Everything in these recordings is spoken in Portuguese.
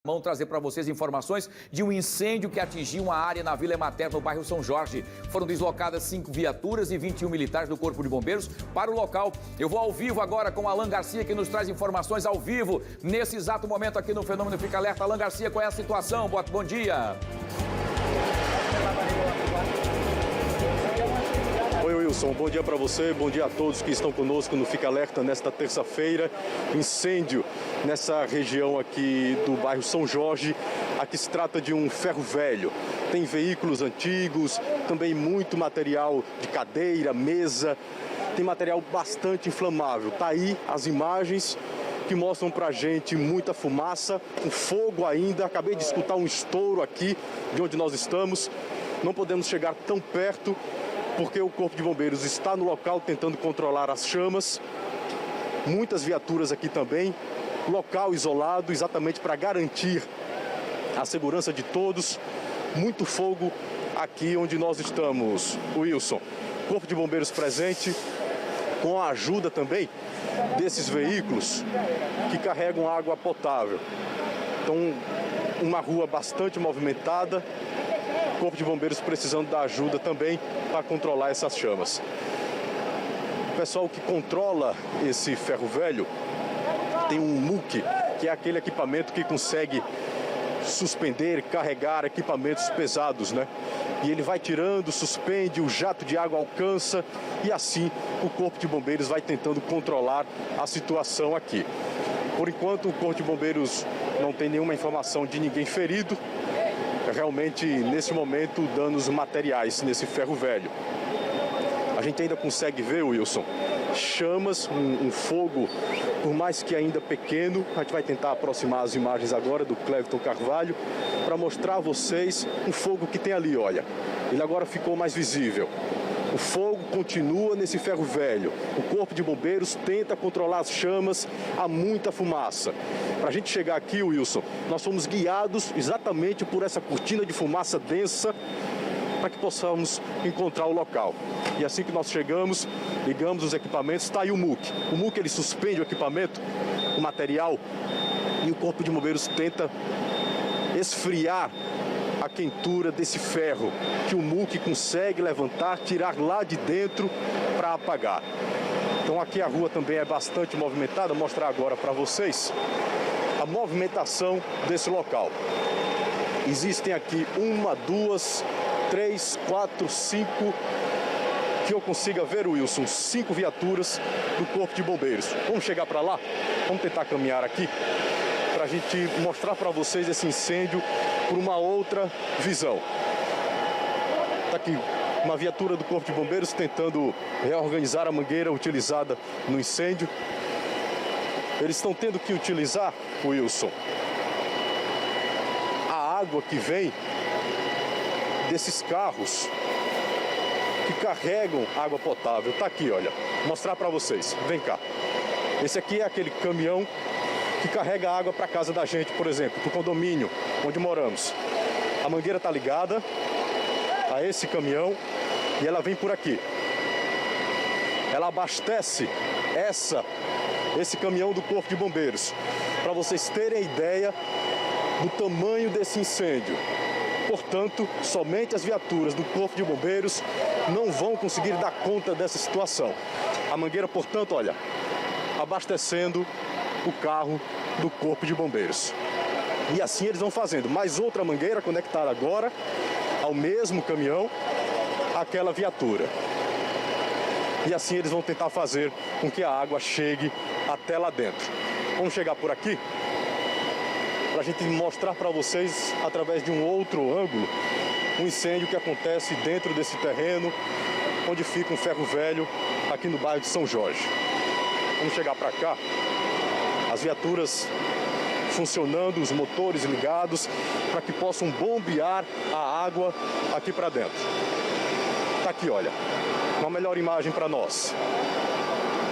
Vamos trazer para vocês informações de um incêndio que atingiu uma área na Vila Emater, no bairro São Jorge. Foram deslocadas 5 viaturas e 21 militares do Corpo de Bombeiros para o local. Eu vou ao vivo agora com Alan Garcia, que nos traz informações ao vivo, nesse exato momento aqui no Fenômeno Fica Alerta. Alan Garcia, qual é a situação? Bom dia. Oi, Wilson, bom dia para você, bom dia a todos que estão conosco no Fica Alerta nesta terça-feira. Incêndio nessa região aqui do bairro São Jorge. Aqui se trata de um ferro velho. Tem veículos antigos, também muito material de cadeira, mesa. Tem material bastante inflamável. Tá aí as imagens que mostram pra gente muita fumaça, um fogo ainda. Acabei de escutar um estouro aqui de onde nós estamos. Não podemos chegar tão perto, porque o Corpo de Bombeiros está no local tentando controlar as chamas. Muitas viaturas aqui também. Local isolado, exatamente para garantir a segurança de todos. Muito fogo aqui onde nós estamos, Wilson. Corpo de Bombeiros presente, com a ajuda também desses veículos que carregam água potável. Então, uma rua bastante movimentada. Corpo de Bombeiros precisando da ajuda também para controlar essas chamas. O pessoal que controla esse ferro velho tem um MUC, que é aquele equipamento que consegue suspender, carregar equipamentos pesados, né? E ele vai tirando, suspende, o jato de água alcança e assim o Corpo de Bombeiros vai tentando controlar a situação aqui. Por enquanto, o Corpo de Bombeiros não tem nenhuma informação de ninguém ferido. Realmente, nesse momento, danos materiais nesse ferro velho. A gente ainda consegue ver, Wilson, chamas, um fogo, por mais que ainda pequeno. A gente vai tentar aproximar as imagens agora do Cleveton Carvalho para mostrar a vocês um fogo que tem ali, olha. Ele agora ficou mais visível. O fogo continua nesse ferro velho. O Corpo de Bombeiros tenta controlar as chamas, há muita fumaça. Para a gente chegar aqui, Wilson, nós fomos guiados exatamente por essa cortina de fumaça densa para que possamos encontrar o local. E assim que nós chegamos, ligamos os equipamentos, está aí o MUC. O MUC ele suspende o equipamento, o material, e o Corpo de Bombeiros tenta esfriar a quentura desse ferro, que o MUC consegue levantar, tirar lá de dentro para apagar. Então aqui a rua também é bastante movimentada, vou mostrar agora para vocês a movimentação desse local. Existem aqui 1, 2, 3, 4, 5, que eu consiga ver, Wilson, 5 viaturas do Corpo de Bombeiros. Vamos chegar para lá? Vamos tentar caminhar aqui para a gente mostrar para vocês esse incêndio por uma outra visão. Está aqui uma viatura do Corpo de Bombeiros tentando reorganizar a mangueira utilizada no incêndio. Eles estão tendo que utilizar, Wilson, a água que vem desses carros que carregam água potável. Está aqui, olha, vou mostrar para vocês. Vem cá. Esse aqui é aquele caminhão que carrega água para casa da gente, por exemplo, para o condomínio onde moramos. A mangueira está ligada a esse caminhão e ela vem por aqui. Ela abastece esse caminhão do Corpo de Bombeiros, para vocês terem ideia do tamanho desse incêndio. Portanto, somente as viaturas do Corpo de Bombeiros não vão conseguir dar conta dessa situação. A mangueira, portanto, olha, abastecendo o carro do Corpo de Bombeiros. E assim eles vão fazendo. Mais outra mangueira conectada agora ao mesmo caminhão, aquela viatura. E assim eles vão tentar fazer com que a água chegue até lá dentro. Vamos chegar por aqui para a gente mostrar para vocês, através de um outro ângulo, um incêndio que acontece dentro desse terreno, onde fica um ferro velho aqui no bairro de São Jorge. Vamos chegar para cá. As viaturas funcionando, os motores ligados, para que possam bombear a água aqui para dentro. Tá aqui, olha, uma melhor imagem para nós.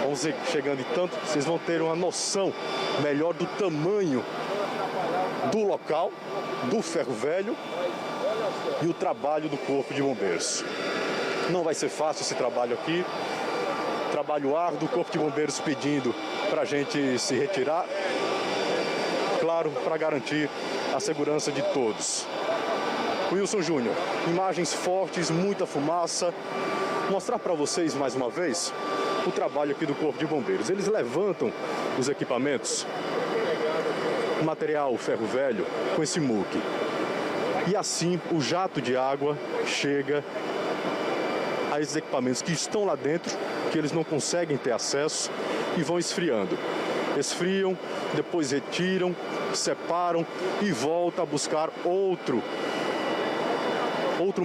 Vamos ir chegando e tanto, vocês vão ter uma noção melhor do tamanho do local, do ferro velho e o trabalho do Corpo de Bombeiros. Não vai ser fácil esse trabalho aqui. Trabalho árduo, o Corpo de Bombeiros pedindo para a gente se retirar. Claro, para garantir a segurança de todos. Wilson Júnior, imagens fortes, muita fumaça. Mostrar para vocês mais uma vez o trabalho aqui do Corpo de Bombeiros. Eles levantam os equipamentos, o material ferro velho, com esse muque. E assim o jato de água chega a esses equipamentos que estão lá dentro, que eles não conseguem ter acesso, e vão esfriando. Esfriam, depois retiram, separam e voltam a buscar outro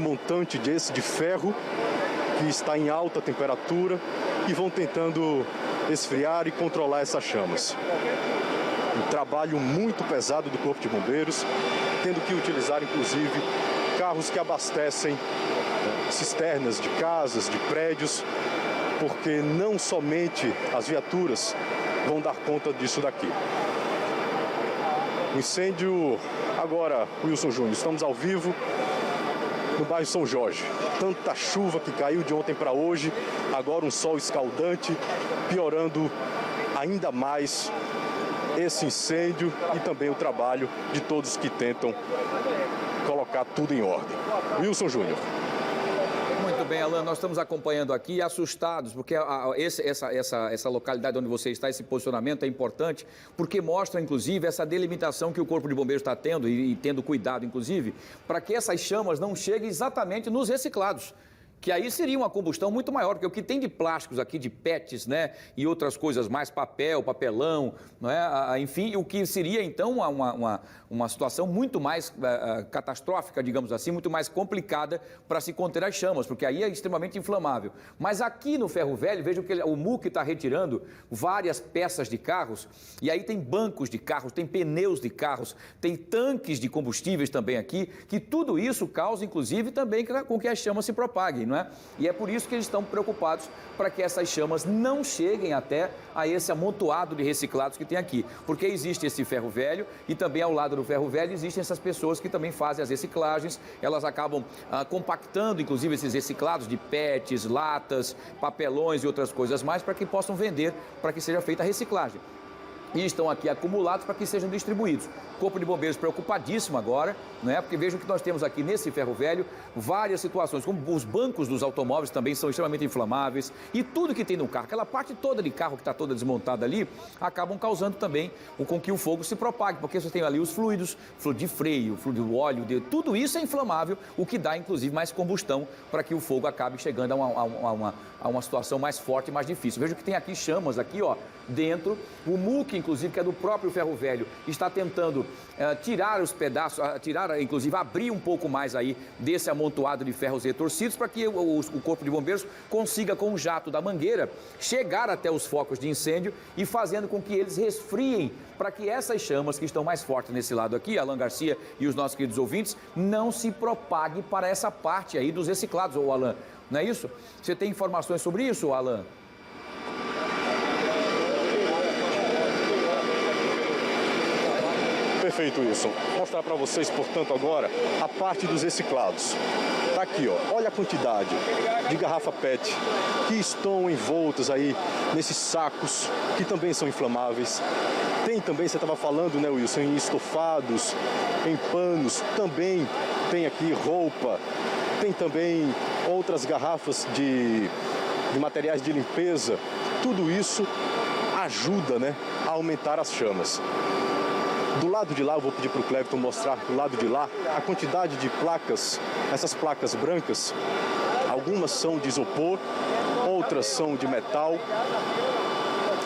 montante desse de ferro que está em alta temperatura e vão tentando esfriar e controlar essas chamas. Um trabalho muito pesado do Corpo de Bombeiros, tendo que utilizar inclusive carros que abastecem cisternas de casas, de prédios, porque não somente as viaturas vão dar conta disso daqui. O incêndio agora, Wilson Júnior, estamos ao vivo no bairro São Jorge. Tanta chuva que caiu de ontem para hoje, agora um sol escaldante, piorando ainda mais esse incêndio e também o trabalho de todos que tentam colocar tudo em ordem. Wilson Júnior. Muito bem, Alan, nós estamos acompanhando aqui assustados, porque essa localidade onde você está, esse posicionamento é importante, porque mostra, inclusive, essa delimitação que o Corpo de Bombeiros está tendo e tendo cuidado, inclusive, para que essas chamas não cheguem exatamente nos reciclados. Que aí seria uma combustão muito maior, porque o que tem de plásticos aqui, de PETs, né, e outras coisas mais, papel, papelão, não é? Enfim, o que seria, então, uma situação muito mais catastrófica, digamos assim, muito mais complicada para se conter as chamas, porque aí é extremamente inflamável. Mas aqui no ferro velho, vejo que o MUC está retirando várias peças de carros, e aí tem bancos de carros, tem pneus de carros, tem tanques de combustíveis também aqui, que tudo isso causa, inclusive, também com que as chamas se propaguem, não é? E é por isso que eles estão preocupados para que essas chamas não cheguem até a esse amontoado de reciclados que tem aqui. Porque existe esse ferro velho e também ao lado do ferro velho existem essas pessoas que também fazem as reciclagens. Elas acabam compactando, inclusive, esses reciclados de PETs, latas, papelões e outras coisas mais para que possam vender, para que seja feita a reciclagem. E estão aqui acumulados para que sejam distribuídos. O Corpo de Bombeiros preocupadíssimo agora, né? Porque vejam que nós temos aqui nesse ferro velho várias situações, como os bancos dos automóveis também são extremamente inflamáveis e tudo que tem no carro, aquela parte toda de carro que está toda desmontada ali, acabam causando também com que o fogo se propague, porque você tem ali os fluidos, fluido de freio, fluido de óleo, tudo isso é inflamável, o que dá inclusive mais combustão para que o fogo acabe chegando a uma situação mais forte e mais difícil. Veja que tem aqui chamas, aqui ó, dentro, o MUC, inclusive, que é do próprio ferro velho, está tentando tirar os pedaços, inclusive abrir um pouco mais aí desse amontoado de ferros retorcidos para que o Corpo de Bombeiros consiga, com o jato da mangueira, chegar até os focos de incêndio e fazendo com que eles resfriem para que essas chamas que estão mais fortes nesse lado aqui, Alan Garcia e os nossos queridos ouvintes, não se propague para essa parte aí dos reciclados, ô Alan, não é isso? Você tem informações sobre isso, Alan? Perfeito, Wilson. Vou mostrar para vocês, portanto, agora a parte dos reciclados. Tá aqui, ó. Olha a quantidade de garrafa PET que estão envoltas aí nesses sacos que também são inflamáveis. Tem também, você estava falando, né, Wilson, em estofados, em panos, também tem aqui roupa, tem também outras garrafas de materiais de limpeza. Tudo isso ajuda, né, a aumentar as chamas. Do lado de lá, eu vou pedir para o Cleverton mostrar do lado de lá a quantidade de placas, essas placas brancas. Algumas são de isopor, outras são de metal.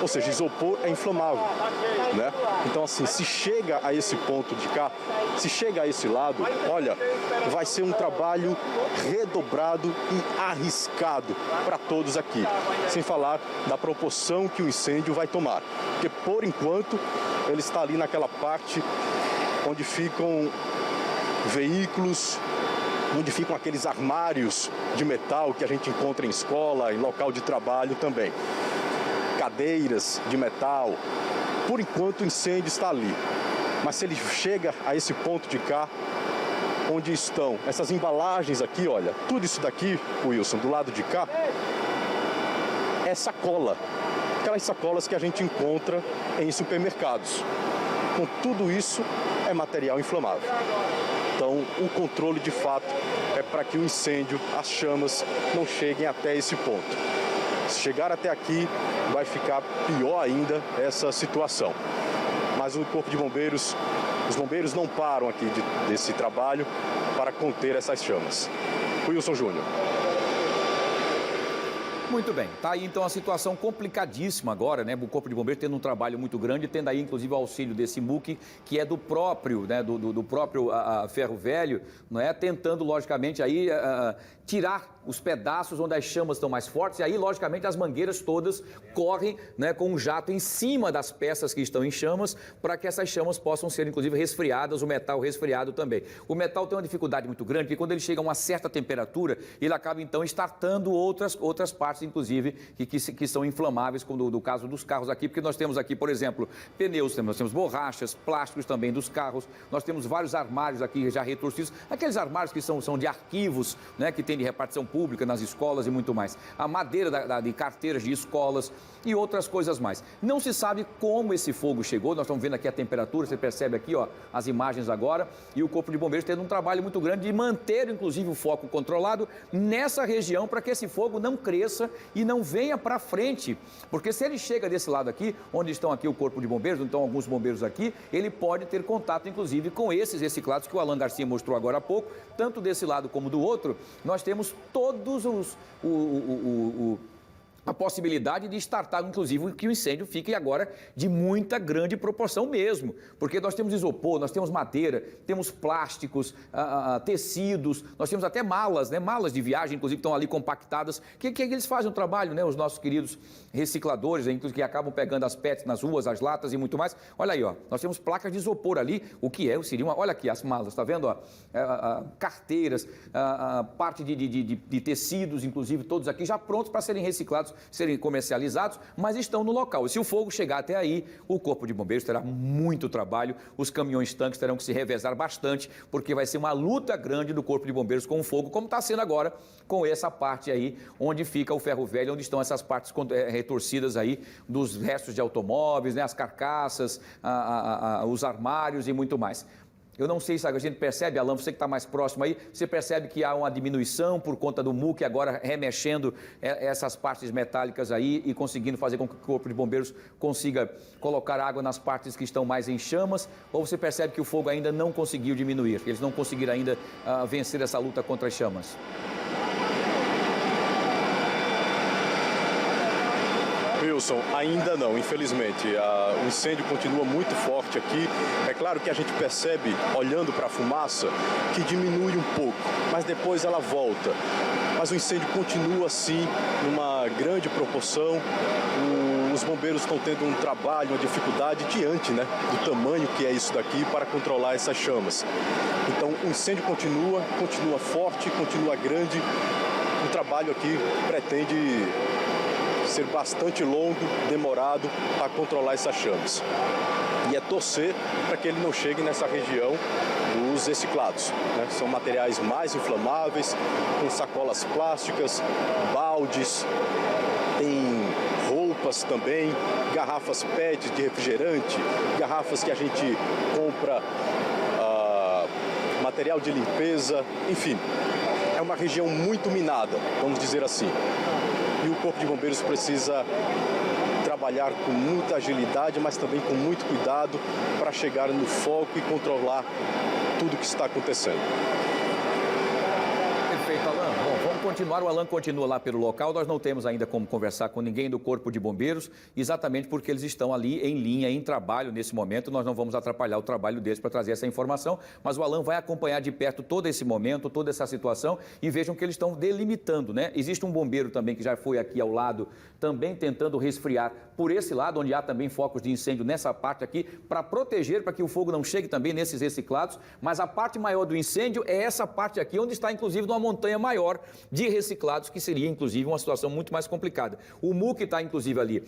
Ou seja, isopor é inflamável, né? Então, assim, se chega a esse ponto de cá, se chega a esse lado, olha, vai ser um trabalho redobrado e arriscado para todos aqui. Sem falar da proporção que o incêndio vai tomar. Porque, por enquanto, ele está ali naquela parte onde ficam veículos, onde ficam aqueles armários de metal que a gente encontra em escola, em local de trabalho também. Cadeiras de metal. Por enquanto o incêndio está ali. Mas se ele chega a esse ponto de cá, onde estão essas embalagens aqui, olha, tudo isso daqui, Wilson, do lado de cá, é sacola. Aquelas sacolas que a gente encontra em supermercados. Com tudo isso é material inflamável. Então, o controle de fato é para que o incêndio, as chamas, não cheguem até esse ponto. Se chegar até aqui, vai ficar pior ainda essa situação. Mas o Corpo de Bombeiros, os bombeiros não param aqui desse trabalho para conter essas chamas. Wilson Júnior. Muito bem, tá aí então a situação complicadíssima agora, né? O Corpo de Bombeiros tendo um trabalho muito grande, tendo aí inclusive o auxílio desse MUC, que é do próprio, né? Do próprio Ferro Velho, não é? Tentando logicamente aí tirar os pedaços onde as chamas estão mais fortes, e aí logicamente as mangueiras todas correm, né, com um jato em cima das peças que estão em chamas, para que essas chamas possam ser inclusive resfriadas, o metal resfriado também. O metal tem uma dificuldade muito grande, porque quando ele chega a uma certa temperatura, ele acaba então estartando outras partes, inclusive, que são inflamáveis, como do caso dos carros aqui, porque nós temos aqui, por exemplo, pneus, nós temos borrachas, plásticos também dos carros, nós temos vários armários aqui já retorcidos, aqueles armários que são de arquivos, né, que tem de repartição pública nas escolas e muito mais. A madeira de carteiras de escolas e outras coisas mais. Não se sabe como esse fogo chegou, nós estamos vendo aqui a temperatura, você percebe aqui, ó, as imagens agora, e o Corpo de Bombeiros tendo um trabalho muito grande de manter, inclusive, o foco controlado nessa região para que esse fogo não cresça e não venha para frente, porque se ele chega desse lado aqui, onde estão aqui o Corpo de Bombeiros, onde estão alguns bombeiros aqui, ele pode ter contato, inclusive, com esses reciclados que o Alan Garcia mostrou agora há pouco, tanto desse lado como do outro, nós temos todos a possibilidade de startar, inclusive, que o incêndio fique agora de muita grande proporção mesmo, porque nós temos isopor, nós temos madeira, temos plásticos, tecidos, nós temos até malas, né? Malas de viagem, inclusive, estão ali compactadas, que eles fazem o trabalho, né? Os nossos queridos recicladores, inclusive, que acabam pegando as PETs nas ruas, as latas e muito mais. Olha aí, ó, nós temos placas de isopor ali, o que seria olha aqui as malas, tá vendo? Ó? Carteiras, parte de tecidos, inclusive, todos aqui já prontos para serem reciclados, serem comercializados, mas estão no local. E se o fogo chegar até aí, o Corpo de Bombeiros terá muito trabalho, os caminhões-tanques terão que se revezar bastante, porque vai ser uma luta grande do Corpo de Bombeiros com o fogo, como está sendo agora com essa parte aí, onde fica o ferro velho, onde estão essas partes retorcidas aí dos restos de automóveis, né, as carcaças, os armários e muito mais. Eu não sei se a gente percebe, Alan, você que está mais próximo aí, você percebe que há uma diminuição por conta do MUC agora remexendo essas partes metálicas aí e conseguindo fazer com que o Corpo de Bombeiros consiga colocar água nas partes que estão mais em chamas, ou você percebe que o fogo ainda não conseguiu diminuir, que eles não conseguiram ainda vencer essa luta contra as chamas? Wilson, ainda não, infelizmente. O incêndio continua muito forte aqui. É claro que a gente percebe, olhando para a fumaça, que diminui um pouco, mas depois ela volta. Mas o incêndio continua assim, numa grande proporção. Os bombeiros estão tendo um trabalho, uma dificuldade diante, né, do tamanho que é isso daqui para controlar essas chamas. Então, o incêndio continua forte, continua grande. O trabalho aqui pretende ser bastante longo, demorado para controlar essas chamas. E é torcer para que ele não chegue nessa região dos reciclados, né? São materiais mais inflamáveis, com sacolas plásticas, baldes, tem roupas também, garrafas PET de refrigerante, garrafas que a gente compra, material de limpeza, enfim. É uma região muito minada, vamos dizer assim. E o Corpo de Bombeiros precisa trabalhar com muita agilidade, mas também com muito cuidado para chegar no foco e controlar tudo o que está acontecendo. Perfeito, Alan. Bom, vamos continuar. O Alan continua lá pelo local. Nós não temos ainda como conversar com ninguém do Corpo de Bombeiros, exatamente porque eles estão ali em linha, em trabalho nesse momento. Nós não vamos atrapalhar o trabalho deles para trazer essa informação, mas o Alan vai acompanhar de perto todo esse momento, toda essa situação e vejam que eles estão delimitando, né? Existe um bombeiro também que já foi aqui ao lado, também tentando resfriar por esse lado, onde há também focos de incêndio nessa parte aqui, para proteger, para que o fogo não chegue também nesses reciclados, mas a parte maior do incêndio é essa parte aqui, onde está inclusive numa montanha maior de reciclados, que seria inclusive uma situação muito mais complicada. O MUC está inclusive ali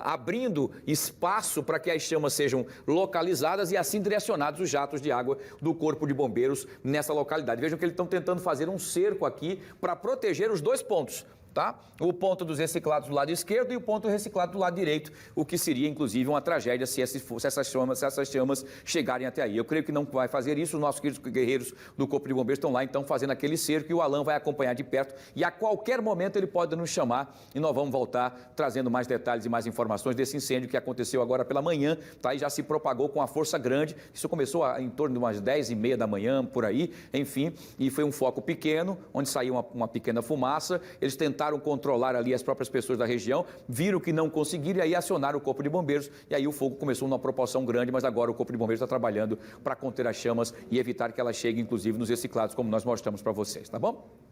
abrindo espaço para que as chamas sejam localizadas e assim direcionados os jatos de água do Corpo de Bombeiros nessa localidade. Vejam que eles estão tentando fazer um cerco aqui para proteger os dois pontos, tá? O ponto dos reciclados do lado esquerdo e o ponto reciclado do lado direito, o que seria, inclusive, uma tragédia se essas chamas chegarem até aí. Eu creio que não vai fazer isso, os nossos queridos guerreiros do Corpo de Bombeiros estão lá, então, fazendo aquele cerco, e o Alan vai acompanhar de perto, e a qualquer momento ele pode nos chamar, e nós vamos voltar trazendo mais detalhes e mais informações desse incêndio que aconteceu agora pela manhã, tá? E já se propagou com uma força grande, isso começou em torno de umas 10h30 da manhã, por aí, enfim, e foi um foco pequeno, onde saiu uma pequena fumaça. Eles tentaram controlar ali as próprias pessoas da região, viram que não conseguiram e aí acionaram o Corpo de Bombeiros, e aí o fogo começou numa proporção grande, mas agora o Corpo de Bombeiros está trabalhando para conter as chamas e evitar que elas cheguem, inclusive, nos reciclados, como nós mostramos para vocês, tá bom?